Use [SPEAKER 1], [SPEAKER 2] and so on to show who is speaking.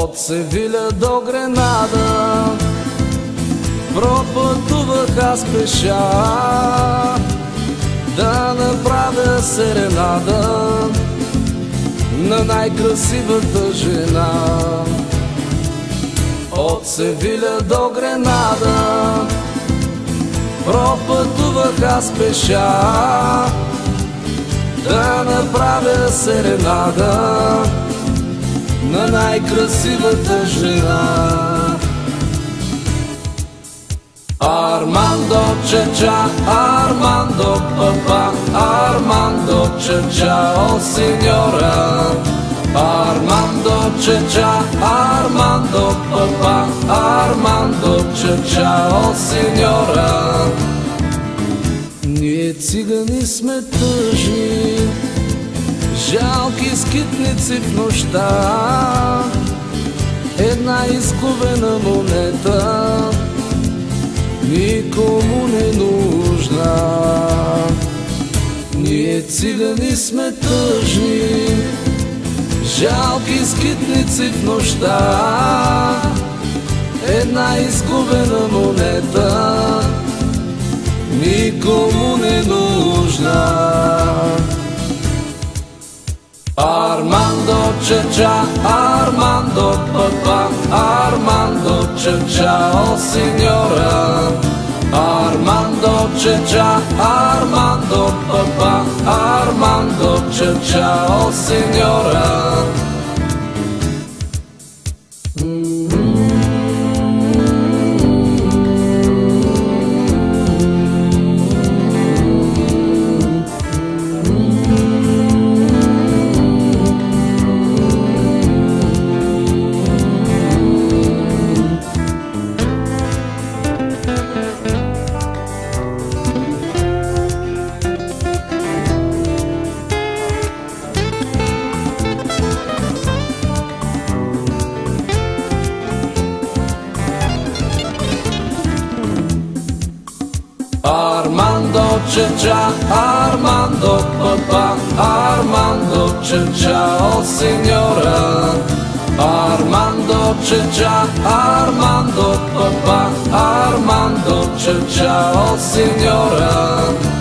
[SPEAKER 1] От Севиля до Гренада пропътувах аз пеша да направя серенада на най-красивата жена. От Севиля до Гренада пропътувах аз пеша да направя серенада на най-красивата жена. Армандо чача, Армандо папа, Армандо чача, о синьора. Армандо чача, Армандо папа, Армандо чача, о синьора. Ние цигани сме тъжни, жалки скитници в нощта, една изгубена монета никому не нужна. Ние цигани сме тъжни, жалки скитници в нощта, една изгубена монета никому не нужна. Армандо чача, Армандо папа, Армандо чача, о синьора. Армандо чача, Армандо папа, Армандо чача, о синьора. Armando чача, Armando papa, Armando чача, о синьора. Armando чача, Armando papa, Armando чача, о синьора.